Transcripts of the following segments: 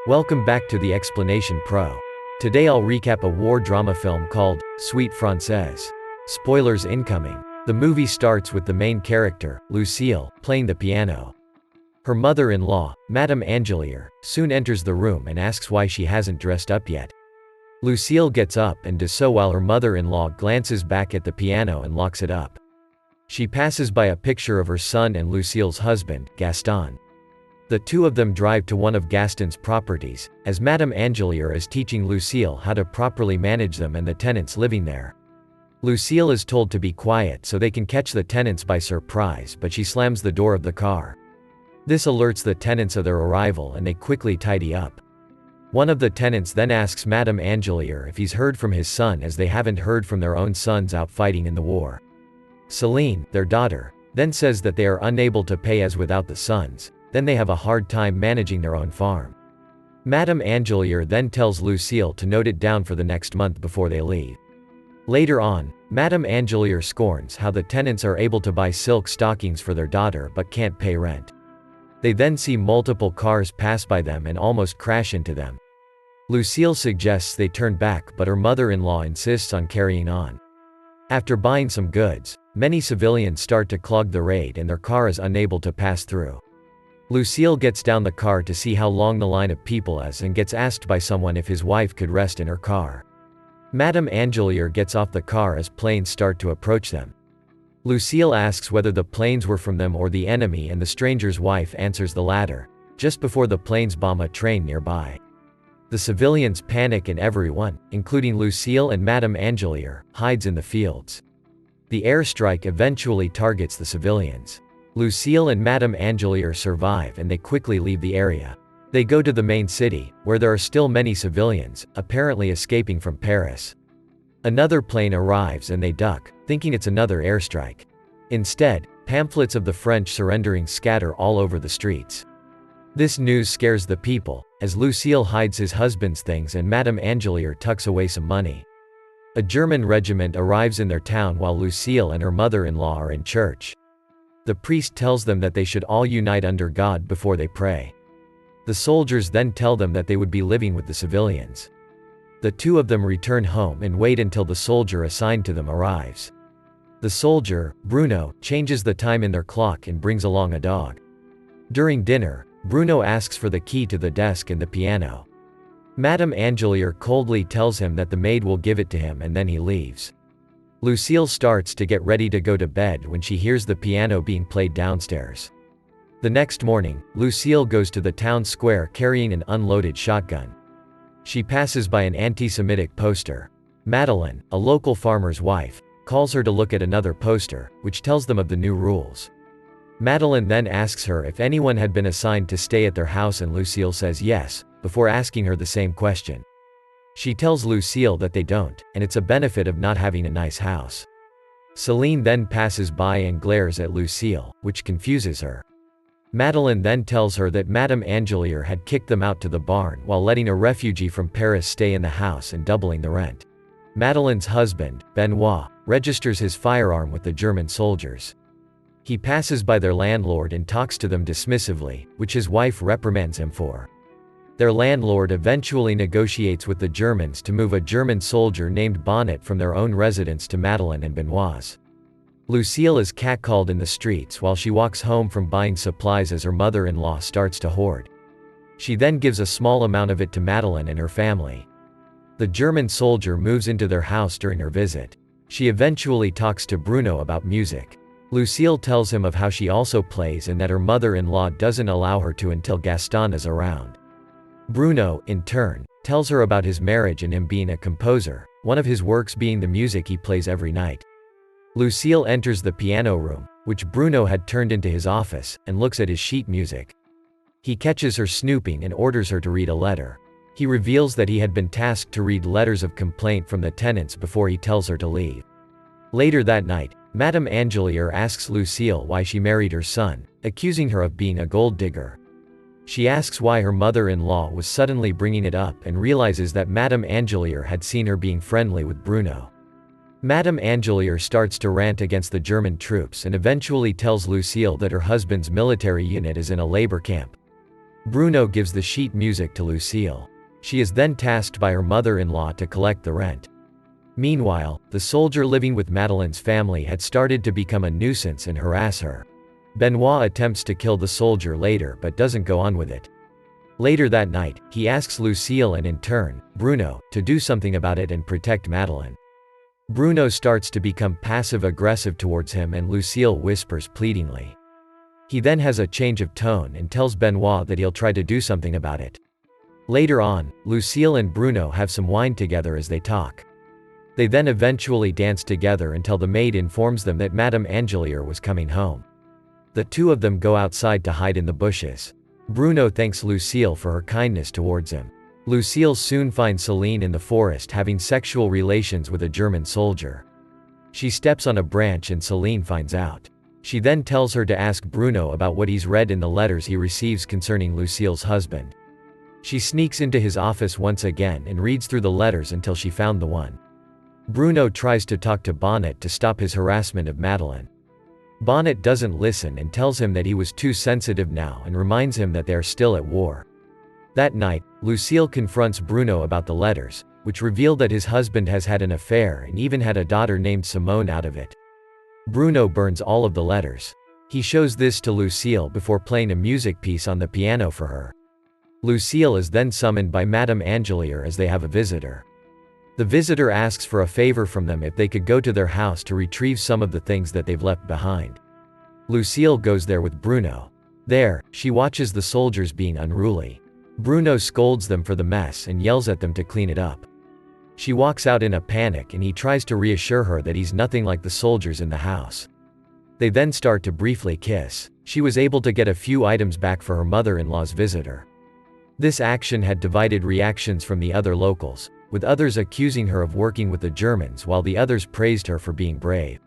Welcome back to the Explanation Pro. Today I'll recap a war drama film called Suite Française. Spoilers incoming. The movie starts with the main character, Lucille, playing the piano. Her mother-in-law, Madame Angelier, soon enters the room and asks why she hasn't dressed up yet. Lucille gets up and does so while her mother-in-law glances back at the piano and locks it up. She passes by a picture of her son and Lucille's husband, Gaston. The two of them drive to one of Gaston's properties, as Madame Angelier is teaching Lucille how to properly manage them and the tenants living there. Lucille is told to be quiet so they can catch the tenants by surprise, but she slams the door of the car. This alerts the tenants of their arrival and they quickly tidy up. One of the tenants then asks Madame Angelier if he's heard from his son, as they haven't heard from their own sons out fighting in the war. Celine, their daughter, then says that they are unable to pay as without the sons, then they have a hard time managing their own farm. Madame Angelier then tells Lucille to note it down for the next month before they leave. Later on, Madame Angelier scorns how the tenants are able to buy silk stockings for their daughter but can't pay rent. They then see multiple cars pass by them and almost crash into them. Lucille suggests they turn back, but her mother-in-law insists on carrying on. After buying some goods, many civilians start to clog the road and their car is unable to pass through. Lucille gets down the car to see how long the line of people is and gets asked by someone if his wife could rest in her car. Madame Angelier gets off the car as planes start to approach them. Lucille asks whether the planes were from them or the enemy, and the stranger's wife answers the latter, just before the planes bomb a train nearby. The civilians panic and everyone, including Lucille and Madame Angelier, hides in the fields. The airstrike eventually targets the civilians. Lucille and Madame Angelier survive and they quickly leave the area. They go to the main city, where there are still many civilians, apparently escaping from Paris. Another plane arrives and they duck, thinking it's another airstrike. Instead, pamphlets of the French surrendering scatter all over the streets. This news scares the people, as Lucille hides his husband's things and Madame Angelier tucks away some money. A German regiment arrives in their town while Lucille and her mother-in-law are in church. The priest tells them that they should all unite under God before they pray. The soldiers then tell them that they would be living with the civilians. The two of them return home and wait until the soldier assigned to them arrives. The soldier, Bruno, changes the time in their clock and brings along a dog. During dinner, Bruno asks for the key to the desk and the piano. Madame Angelier coldly tells him that the maid will give it to him, and then he leaves. Lucille starts to get ready to go to bed when she hears the piano being played downstairs. The next morning, Lucille goes to the town square carrying an unloaded shotgun. She passes by an anti-Semitic poster. Madeleine, a local farmer's wife, calls her to look at another poster, which tells them of the new rules. Madeleine then asks her if anyone had been assigned to stay at their house, and Lucille says yes, before asking her the same question. She tells Lucille that they don't, and it's a benefit of not having a nice house. Celine then passes by and glares at Lucille, which confuses her. Madeleine then tells her that Madame Angelier had kicked them out to the barn while letting a refugee from Paris stay in the house and doubling the rent. Madeleine's husband, Benoit, registers his firearm with the German soldiers. He passes by their landlord and talks to them dismissively, which his wife reprimands him for. Their landlord eventually negotiates with the Germans to move a German soldier named Bonnet from their own residence to Madeleine and Benoit's. Lucille is catcalled in the streets while she walks home from buying supplies as her mother-in-law starts to hoard. She then gives a small amount of it to Madeleine and her family. The German soldier moves into their house during her visit. She eventually talks to Bruno about music. Lucille tells him of how she also plays and that her mother-in-law doesn't allow her to until Gaston is around. Bruno, in turn, tells her about his marriage and him being a composer, one of his works being the music he plays every night. Lucille enters the piano room, which Bruno had turned into his office, and looks at his sheet music. He catches her snooping and orders her to read a letter. He reveals that he had been tasked to read letters of complaint from the tenants before he tells her to leave. Later that night, Madame Angelier asks Lucille why she married her son, accusing her of being a gold digger. She asks why her mother-in-law was suddenly bringing it up and realizes that Madame Angelier had seen her being friendly with Bruno. Madame Angelier starts to rant against the German troops and eventually tells Lucille that her husband's military unit is in a labor camp. Bruno gives the sheet music to Lucille. She is then tasked by her mother-in-law to collect the rent. Meanwhile, the soldier living with Madeleine's family had started to become a nuisance and harass her. Benoit attempts to kill the soldier later but doesn't go on with it. Later that night, he asks Lucille and in turn, Bruno, to do something about it and protect Madeleine. Bruno starts to become passive-aggressive towards him and Lucille whispers pleadingly. He then has a change of tone and tells Benoit that he'll try to do something about it. Later on, Lucille and Bruno have some wine together as they talk. They then eventually dance together until the maid informs them that Madame Angelier was coming home. The two of them go outside to hide in the bushes. Bruno thanks Lucille for her kindness towards him. Lucille soon finds Céline in the forest having sexual relations with a German soldier. She steps on a branch and Céline finds out. She then tells her to ask Bruno about what he's read in the letters he receives concerning Lucille's husband. She sneaks into his office once again and reads through the letters until she found the one. Bruno tries to talk to Bonnet to stop his harassment of Madeleine. Bonnet doesn't listen and tells him that he was too sensitive now and reminds him that they are still at war. That night, Lucille confronts Bruno about the letters, which reveal that his husband has had an affair and even had a daughter named Simone out of it. Bruno burns all of the letters. He shows this to Lucille before playing a music piece on the piano for her. Lucille is then summoned by Madame Angelier as they have a visitor. The visitor asks for a favor from them if they could go to their house to retrieve some of the things that they've left behind. Lucille goes there with Bruno. There, she watches the soldiers being unruly. Bruno scolds them for the mess and yells at them to clean it up. She walks out in a panic and he tries to reassure her that he's nothing like the soldiers in the house. They then start to briefly kiss. She was able to get a few items back for her mother-in-law's visitor. This action had divided reactions from the other locals, with others accusing her of working with the Germans while the others praised her for being brave.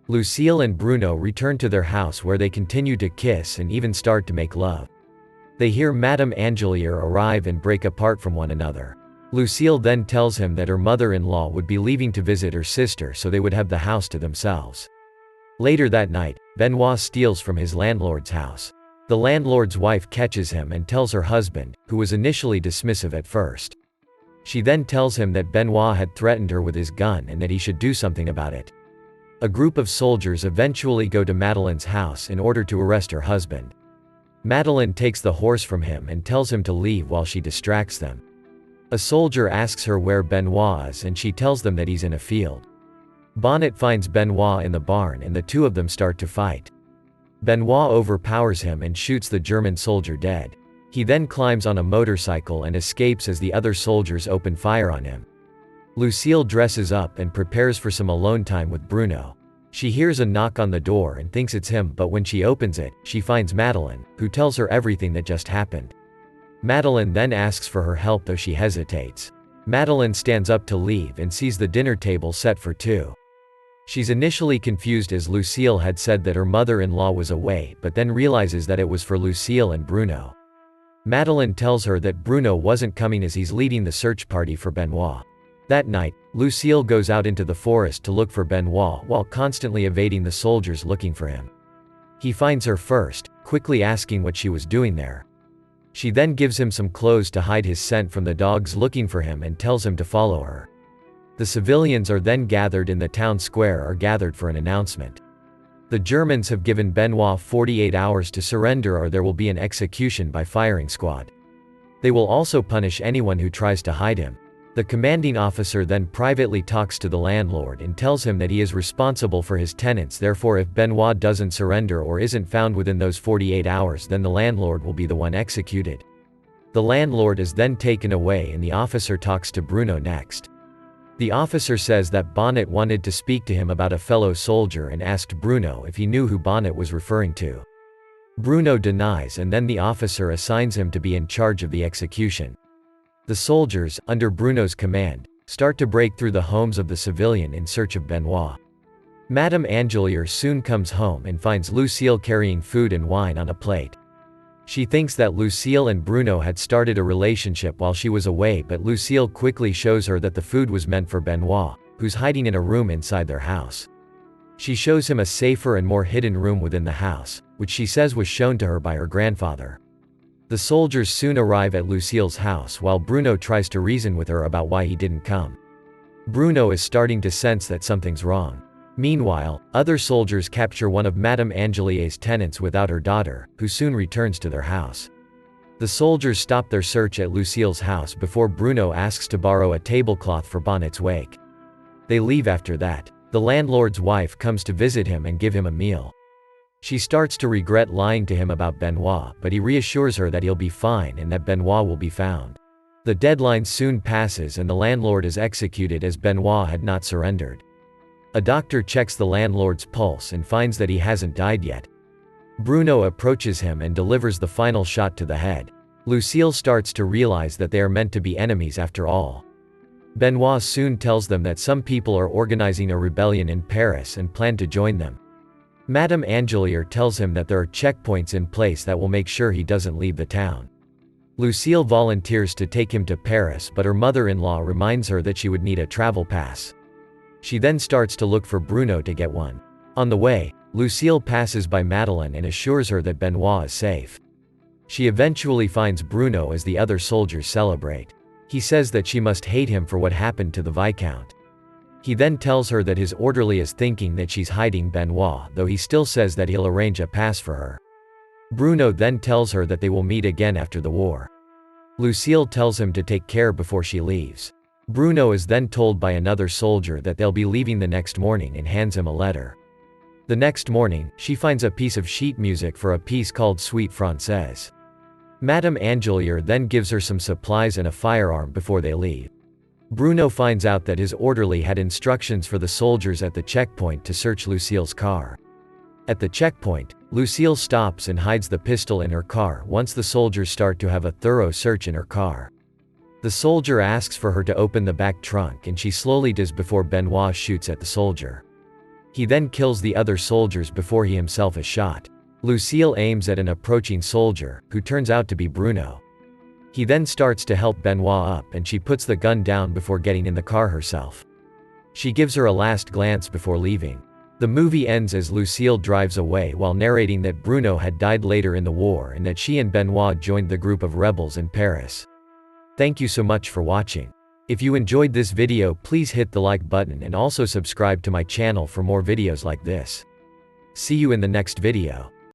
Lucille and Bruno return to their house where they continue to kiss and even start to make love. They hear Madame Angelier arrive and break apart from one another. Lucille then tells him that her mother-in-law would be leaving to visit her sister so they would have the house to themselves. Later that night, Benoit steals from his landlord's house. The landlord's wife catches him and tells her husband, who was initially dismissive at first. She then tells him that Benoit had threatened her with his gun and that he should do something about it. A group of soldiers eventually go to Madeleine's house in order to arrest her husband. Madeleine takes the horse from him and tells him to leave while she distracts them. A soldier asks her where Benoit is and she tells them that he's in a field. Bonnet finds Benoit in the barn and the two of them start to fight. Benoit overpowers him and shoots the German soldier dead. He then climbs on a motorcycle and escapes as the other soldiers open fire on him. Lucille dresses up and prepares for some alone time with Bruno. She hears a knock on the door and thinks it's him, but when she opens it, she finds Madeleine, who tells her everything that just happened. Madeleine then asks for her help though she hesitates. Madeleine stands up to leave and sees the dinner table set for two. She's initially confused as Lucille had said that her mother-in-law was away but then realizes that it was for Lucille and Bruno. Madeleine tells her that Bruno wasn't coming as he's leading the search party for Benoit. That night, Lucille goes out into the forest to look for Benoit while constantly evading the soldiers looking for him. He finds her first, quickly asking what she was doing there. She then gives him some clothes to hide his scent from the dogs looking for him and tells him to follow her. The civilians are then gathered in the town square for an announcement. The Germans have given Benoit 48 hours to surrender or there will be an execution by firing squad. They will also punish anyone who tries to hide him. The commanding officer then privately talks to the landlord and tells him that he is responsible for his tenants, therefore if Benoit doesn't surrender or isn't found within those 48 hours then the landlord will be the one executed. The landlord is then taken away and the officer talks to Bruno next. The officer says that Bonnet wanted to speak to him about a fellow soldier and asked Bruno if he knew who Bonnet was referring to. Bruno denies and then the officer assigns him to be in charge of the execution. The soldiers, under Bruno's command, start to break through the homes of the civilian in search of Benoit. Madame Angelier soon comes home and finds Lucille carrying food and wine on a plate. She thinks that Lucille and Bruno had started a relationship while she was away, but Lucille quickly shows her that the food was meant for Benoit, who's hiding in a room inside their house. She shows him a safer and more hidden room within the house, which she says was shown to her by her grandfather. The soldiers soon arrive at Lucille's house while Bruno tries to reason with her about why he didn't come. Bruno is starting to sense that something's wrong. Meanwhile, other soldiers capture one of Madame Angelier's tenants without her daughter, who soon returns to their house. The soldiers stop their search at Lucille's house before Bruno asks to borrow a tablecloth for Bonnet's wake. They leave after that. The landlord's wife comes to visit him and give him a meal. She starts to regret lying to him about Benoit, but he reassures her that he'll be fine and that Benoit will be found. The deadline soon passes and the landlord is executed as Benoit had not surrendered. A doctor checks the landlord's pulse and finds that he hasn't died yet. Bruno approaches him and delivers the final shot to the head. Lucille starts to realize that they are meant to be enemies after all. Benoit soon tells them that some people are organizing a rebellion in Paris and plan to join them. Madame Angelier tells him that there are checkpoints in place that will make sure he doesn't leave the town. Lucille volunteers to take him to Paris, but her mother-in-law reminds her that she would need a travel pass. She then starts to look for Bruno to get one. On the way, Lucille passes by Madeleine and assures her that Benoit is safe. She eventually finds Bruno as the other soldiers celebrate. He says that she must hate him for what happened to the Viscount. He then tells her that his orderly is thinking that she's hiding Benoit, though he still says that he'll arrange a pass for her. Bruno then tells her that they will meet again after the war. Lucille tells him to take care before she leaves. Bruno is then told by another soldier that they'll be leaving the next morning and hands him a letter. The next morning, she finds a piece of sheet music for a piece called Suite Française. Madame Angelier then gives her some supplies and a firearm before they leave. Bruno finds out that his orderly had instructions for the soldiers at the checkpoint to search Lucille's car. At the checkpoint, Lucille stops and hides the pistol in her car once the soldiers start to have a thorough search in her car. The soldier asks for her to open the back trunk and she slowly does before Benoit shoots at the soldier. He then kills the other soldiers before he himself is shot. Lucille aims at an approaching soldier, who turns out to be Bruno. He then starts to help Benoit up and she puts the gun down before getting in the car herself. She gives her a last glance before leaving. The movie ends as Lucille drives away while narrating that Bruno had died later in the war and that she and Benoit joined the group of rebels in Paris. Thank you so much for watching. If you enjoyed this video, please hit the like button and also subscribe to my channel for more videos like this. See you in the next video.